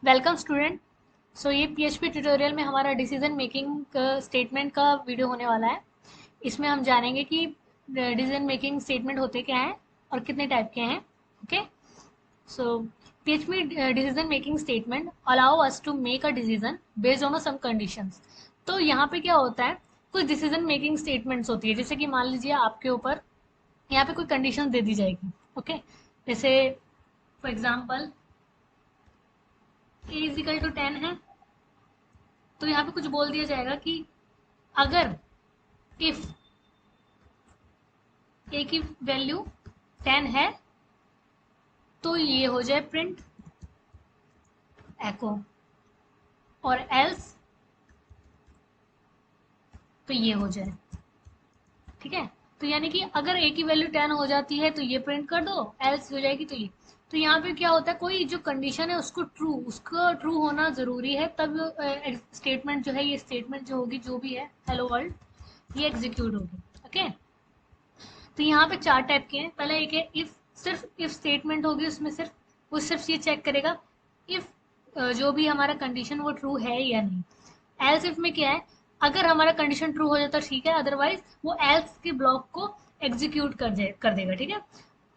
Welcome student. सो ये PHP tutorial में हमारा डिसीजन मेकिंग स्टेटमेंट का वीडियो होने वाला है। इसमें हम जानेंगे कि डिसीजन मेकिंग स्टेटमेंट होते क्या हैं और कितने टाइप के हैं। Okay, so PHP decision making statement allow us to make a decision based on some conditions. तो यहाँ पे क्या होता है, कुछ डिसीजन मेकिंग स्टेटमेंट्स होती है, जैसे कि मान लीजिए आपके ऊपर यहाँ पे कोई कंडीशन दे दी जाएगी। ओके, जैसे for example A is equal to 10 है, तो यहाँ पे कुछ बोल दिया जाएगा कि अगर इफ ए की वैल्यू 10 है तो ये हो जाए प्रिंट एको, और एल्स तो ये हो जाए। ठीक है, तो यानी कि अगर ए की वैल्यू 10 हो जाती है तो ये प्रिंट कर दो, एल्स हो जाएगी तो ये। तो यहाँ पे क्या होता है, कोई जो कंडीशन है उसको उसका ट्रू होना जरूरी है, तब स्टेटमेंट जो है, ये स्टेटमेंट जो होगी, जो भी है हेलो वर्ल्ड, ये एग्जीक्यूट होगी। ओके, तो यहाँ पे चार टाइप के हैं। पहला एक है इफ, सिर्फ इफ स्टेटमेंट होगी, उसमें सिर्फ वो सिर्फ ये चेक करेगा इफ जो भी हमारा कंडीशन वो ट्रू है या नहीं। एल्स इफ में क्या है, अगर हमारा कंडीशन ट्रू हो जाता है ठीक है, अदरवाइज वो एल्स के ब्लॉक को एग्जीक्यूट कर देगा। ठीक है,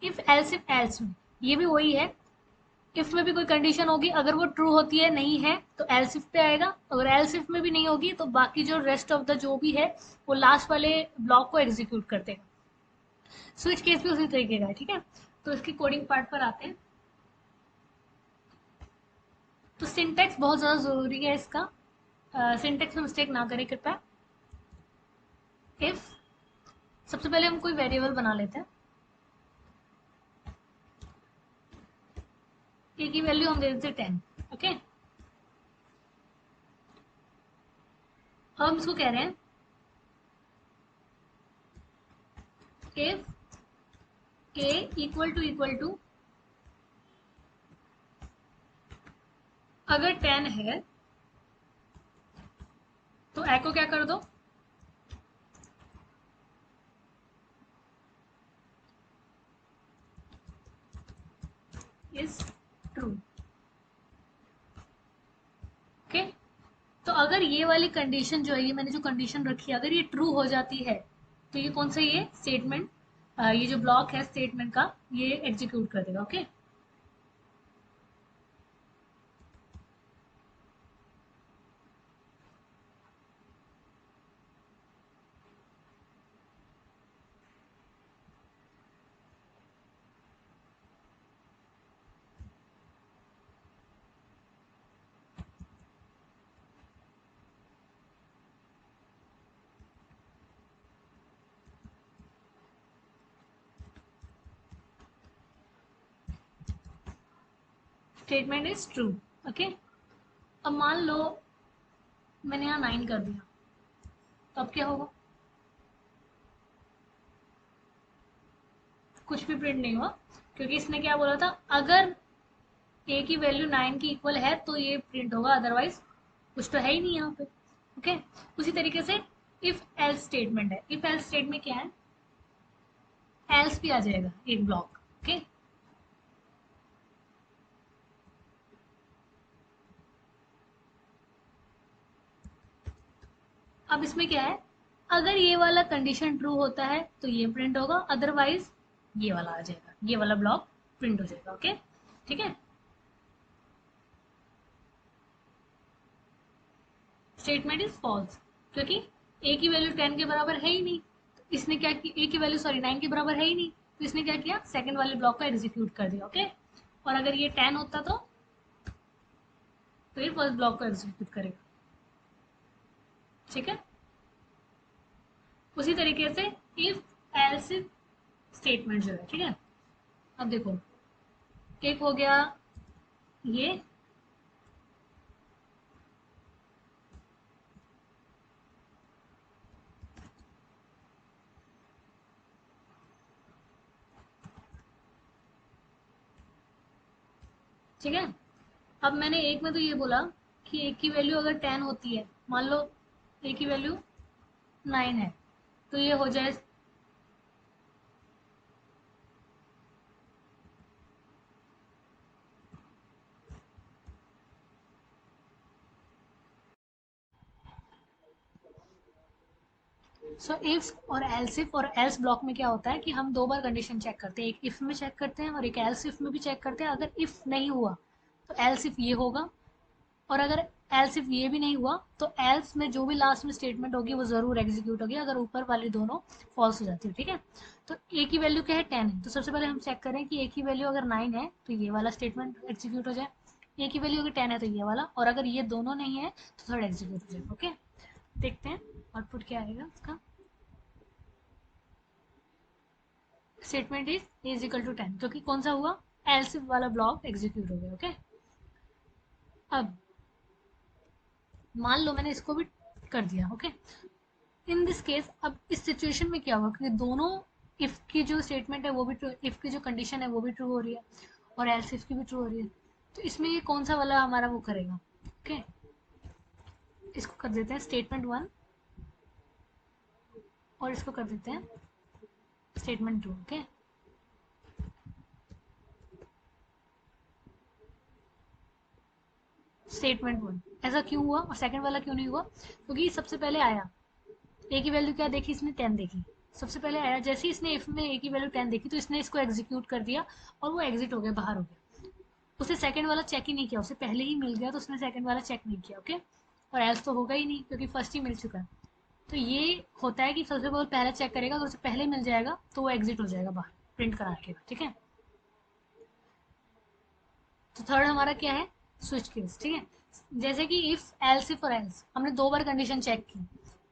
इफ एल्स में ये भी वही है। इफ में भी कोई कंडीशन होगी, अगर वो ट्रू होती है नहीं है तो एल्स इफ पे आएगा, अगर एल्स इफ में भी नहीं होगी तो बाकी जो रेस्ट ऑफ द जो भी है वो लास्ट वाले ब्लॉक को एग्जीक्यूट कर देगा। स्विच केस भी उसी तरीके का है। ठीक है, तो इसकी कोडिंग पार्ट पर आते हैं। तो सिंटेक्स बहुत ज़्यादा ज़रूरी है इसका, सिंटेक्स में मिस्टेक ना करें कृपया। इफ, सबसे पहले हम कोई वेरिएबल बना लेते हैं। ए की वैल्यू हम दे देते हैं 10। ओके, अब हम इसको कह रहे हैं इफ ए इक्वल टू अगर 10 है तो एको क्या कर दो, इज ट्रू। ओके, तो अगर ये वाली कंडीशन जो है, ये मैंने जो कंडीशन रखी है, अगर ये ट्रू हो जाती है तो ये कौन सा, ये स्टेटमेंट, ये जो ब्लॉक है स्टेटमेंट का, ये एग्जीक्यूट कर देगा। Okay, statement is true. Okay, अब मान लो मैंने यहाँ 9 कर दिया, तो अब क्या होगा, कुछ भी प्रिंट नहीं हुआ, क्योंकि इसने क्या बोला था, अगर ए की वैल्यू 9 की इक्वल है तो ये प्रिंट होगा, अदरवाइज कुछ तो है ही नहीं यहाँ पे। ओके, उसी तरीके से इफ एल्स स्टेटमेंट है, इफ एल्स स्टेटमेंट में क्या है, एल्स भी आ जाएगा एक ब्लॉक। ओके, अब इसमें क्या है, अगर ये वाला कंडीशन ट्रू होता है तो ये प्रिंट होगा, अदरवाइज ये वाला आ जाएगा, ये वाला ब्लॉक प्रिंट हो जाएगा। ओके, ठीक है, स्टेटमेंट इज फॉल्स, क्योंकि ए की वैल्यू 10 के बराबर है ही नहीं। तो इसने क्या किया, ए की वैल्यू सॉरी 9 के बराबर है ही नहीं, तो इसने क्या किया, सेकंड वाले ब्लॉक को एग्जीक्यूट कर दिया। ओके, और अगर ये 10 होता तो ये फर्स्ट ब्लॉक को एग्जीक्यूट करेगा। ठीक है, उसी तरीके से इफ एल्स स्टेटमेंट जो है, ठीक है, अब देखो, एक हो गया ये, ठीक है। अब मैंने एक में तो ये बोला कि एक की वैल्यू अगर 10 होती है, मान लो ए की वैल्यू 9 है, तो ये हो जाए, सो इफ और एल्स, इफ और एल्स ब्लॉक में क्या होता है कि हम दो बार कंडीशन चेक करते हैं, एक इफ में चेक करते हैं और एक एल्स इफ में भी चेक करते हैं। अगर इफ नहीं हुआ तो एल्स इफ ये होगा, और अगर एल्स इफ ये भी नहीं हुआ तो एल्स में जो भी लास्ट में स्टेटमेंट होगी वो जरूर एग्जीक्यूट होगी, अगर ऊपर वाली दोनों फॉल्स हो जाती है। ठीक है, तो ए की वैल्यू क्या है, 10 है, तो सबसे पहले हम चेक करें कि ए की वैल्यू अगर 9 है तो ये वाला स्टेटमेंट एग्जीक्यूट हो जाए, ए की वैल्यू अगर 10 है तो ये वाला, और अगर ये दोनों नहीं है तो थर्ड एग्जीक्यूट हो जाए। ओके, देखते हैं आउटपुट क्या आएगा इसका। स्टेटमेंट इज इक्वल टू 10, क्योंकि कौन सा हुआ, एल्स वाला ब्लॉक एग्जीक्यूट हो गया। ओके, अब मान लो मैंने इसको भी कर दिया। ओके, इन दिस केस अब इस सिचुएशन में क्या होगा कि दोनों इफ की जो स्टेटमेंट है वो भी ट्रू, इफ की जो कंडीशन है वो भी ट्रू हो रही है और एल्स इफ की भी ट्रू हो रही है, तो इसमें ये कौन सा वाला हमारा वो करेगा। ओके, इसको कर देते हैं स्टेटमेंट 1 और इसको कर देते हैं स्टेटमेंट 2। ओके, स्टेटमेंट 1 ऐसा क्यों हुआ और सेकंड वाला क्यों नहीं हुआ, क्योंकि सबसे पहले आया ए की वैल्यू क्या देखी इसने, 10 देखी, सबसे पहले आया, जैसे ही इसने इफ में ए की वैल्यू 10 देखी तो इसने इसको एग्जीक्यूट कर दिया और वो एग्जिट हो गया, बाहर हो गया। उसने सेकंड वाला चेक ही नहीं किया, उसे पहले ही मिल गया तो उसने सेकंड वाला चेक नहीं किया। ओके, और एल्स तो होगा ही नहीं क्योंकि फर्स्ट ही मिल चुका है। तो ये होता है कि सबसे पहले पहले चेक करेगा, अगर उसे पहले मिल जाएगा तो वो एग्जिट हो जाएगा बाहर प्रिंट करा के। ठीक है, तो थर्ड हमारा क्या है, स्विच केस। ठीक है, जैसे कि इफ एल्स, इफ और एल्स हमने दो बार कंडीशन चेक की,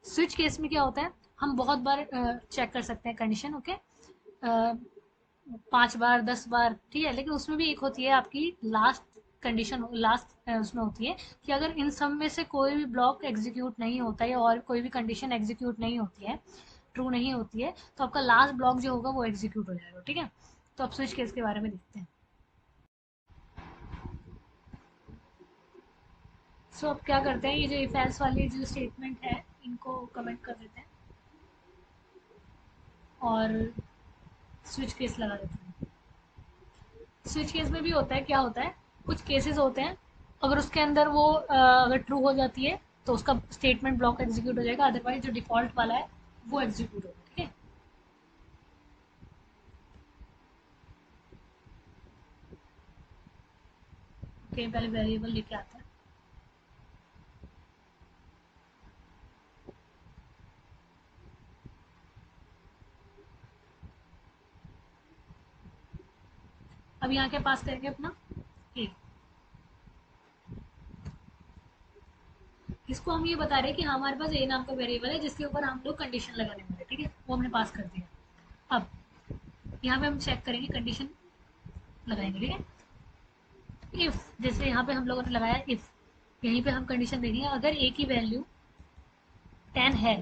स्विच केस में क्या होता है, हम बहुत बार चेक कर सकते हैं कंडीशन। ओके, 5 बार 10 बार, ठीक है, लेकिन उसमें भी एक होती है आपकी लास्ट कंडीशन, लास्ट उसमें होती है कि अगर इन सब में से कोई भी ब्लॉक एग्जीक्यूट नहीं होता है और कोई भी कंडीशन एग्जीक्यूट नहीं होती है, ट्रू नहीं होती है, तो आपका लास्ट ब्लॉक जो होगा वो एग्जीक्यूट हो जाएगा। ठीक है, तो अब स्विच केस के बारे में देखते हैं। सो अब क्या करते हैं, ये जो इफ एल्स वाली जो स्टेटमेंट है इनको कमेंट कर देते हैं और स्विच केस लगा देते हैं। स्विच केस में भी होता है, क्या होता है, कुछ केसेस होते हैं, अगर उसके अंदर वो अगर ट्रू हो जाती है तो उसका स्टेटमेंट ब्लॉक एग्जीक्यूट हो जाएगा, अदरवाइज जो डिफॉल्ट वाला है वो एग्जीक्यूट होगा। ठीक है, ओके, पहले वेरिएबल लेके आता है। अब यहाँ क्या पास करेंगे अपना ए, इसको हम ये बता रहे हैं कि हाँ, हमारे पास ए नाम का वेरिएबल है जिसके ऊपर हम लोग कंडीशन लगाने वाले। ठीक है, वो हमने पास कर दिया। अब यहाँ पे हम चेक करेंगे, कंडीशन लगाएंगे। ठीक है, इफ जैसे यहाँ पे हम लोगों ने लगाया इफ, यहीं पे हम कंडीशन देंगे अगर ए की वैल्यू 10 है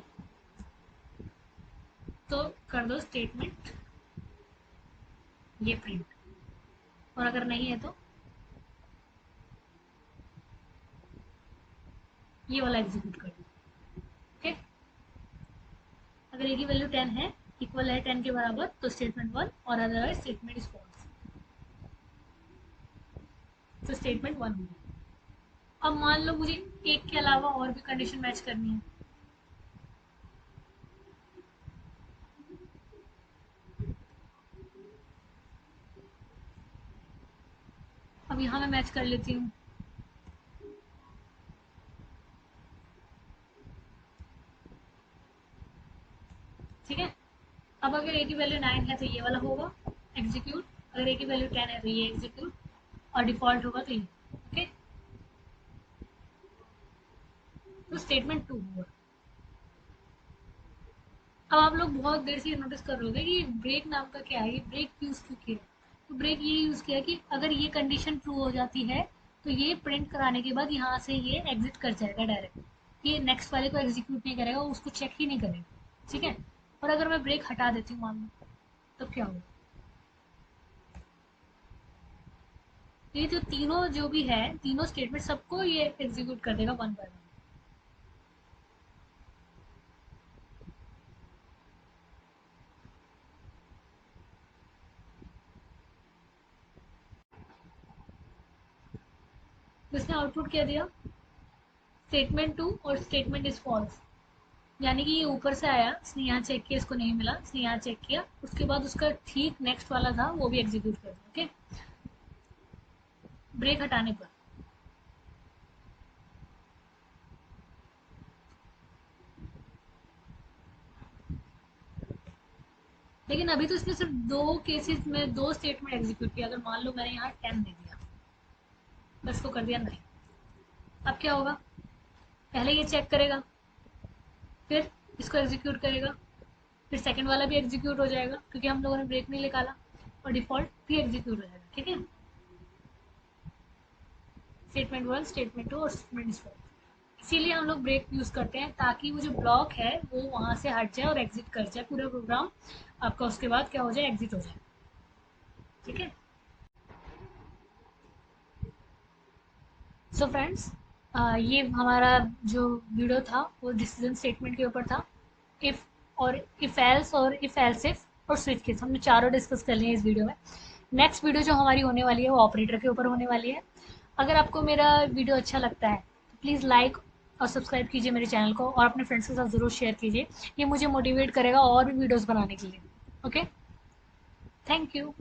तो कर दो स्टेटमेंट ये प्रिंट, और अगर नहीं है तो ये वाला एग्जीक्यूट कर दो। ठीक, अगर ए की वैल्यू 10 है, इक्वल है 10 के बराबर, तो स्टेटमेंट 1, और अदरवाइज स्टेटमेंट इज फॉल्स, तो स्टेटमेंट 1 होगा। अब मान लो मुझे एक के अलावा और भी कंडीशन मैच करनी है, अब यहाँ मैं मैच कर लेती हूँ। ठीक है, अब अगर ए की वैल्यू 9 है तो ये वाला होगा एग्जीक्यूट, अगर ए की वैल्यू 10 है तो ये एग्जीक्यूट, और डिफॉल्ट होगा तो ये। ओके, तो स्टेटमेंट 2 होगा। अब आप लोग बहुत देर से ये नोटिस कर रहे कि ब्रेक नाम का क्या है, ये ब्रेक यूज क्यों किया, तो ब्रेक ये यूज किया कि अगर ये कंडीशन ट्रू हो जाती है तो ये प्रिंट कराने के बाद यहाँ से ये एग्जिट कर जाएगा डायरेक्ट, ये नेक्स्ट वाले को एग्जीक्यूट नहीं करेगा, उसको चेक ही नहीं करेगा। ठीक है, और अगर मैं ब्रेक हटा देती हूँ मान लो, तो क्या होगा, ये जो तीनों जो भी है, तीनों स्टेटमेंट सबको ये एग्जीक्यूट कर देगा वन बाय वन। तो इसने आउटपुट क्या दिया, स्टेटमेंट 2 और स्टेटमेंट इज फॉल्स। यानी कि ये ऊपर से आया, इसने यहाँ चेक किया, इसको नहीं मिला, इसने यहाँ चेक किया, उसके बाद उसका ठीक नेक्स्ट वाला था वो भी एग्जीक्यूट कर दिया। ओके, ब्रेक हटाने पर लेकिन अभी तो इसने सिर्फ 2 केसेस में 2 स्टेटमेंट एग्जीक्यूट किया। अगर मान लो मैंने यहाँ 10 दे दिया, बस तो कर दिया नहीं, अब क्या होगा? पहले ये चेक करेगा, फिर इसको एग्जीक्यूट करेगा, फिर सेकंड वाला भी एग्जीक्यूट हो जाएगा क्योंकि हम लोगों ने ब्रेक नहीं निकाला, और डिफॉल्ट भी एग्जीक्यूट हो जाएगा। ठीक है, स्टेटमेंट 1, स्टेटमेंट 2 और स्टेटमेंट 4। इसीलिए हम लोग ब्रेक यूज़ करते हैं ताकि वो जो ब्लॉक है वो वहाँ से हट जाए और एग्जिट कर जाए पूरा प्रोग्राम आपका, उसके बाद क्या हो जाए? एग्जिट हो जाए। ठीक है, सो फ्रेंड्स, ये हमारा जो वीडियो था वो डिसीजन स्टेटमेंट के ऊपर था। इफ़ और इफ़ एल्स और इफ़ एल्स इफ और स्विच केस हमने चारों डिस्कस कर लिए हैं इस वीडियो में। नेक्स्ट वीडियो जो हमारी होने वाली है वो ऑपरेटर के ऊपर होने वाली है। अगर आपको मेरा वीडियो अच्छा लगता है तो प्लीज़ लाइक और सब्सक्राइब कीजिए मेरे चैनल को, और अपने फ्रेंड्स के साथ ज़रूर शेयर कीजिए। ये मुझे मोटिवेट करेगा और भी वीडियोज़ बनाने के लिए। Okay, thank you.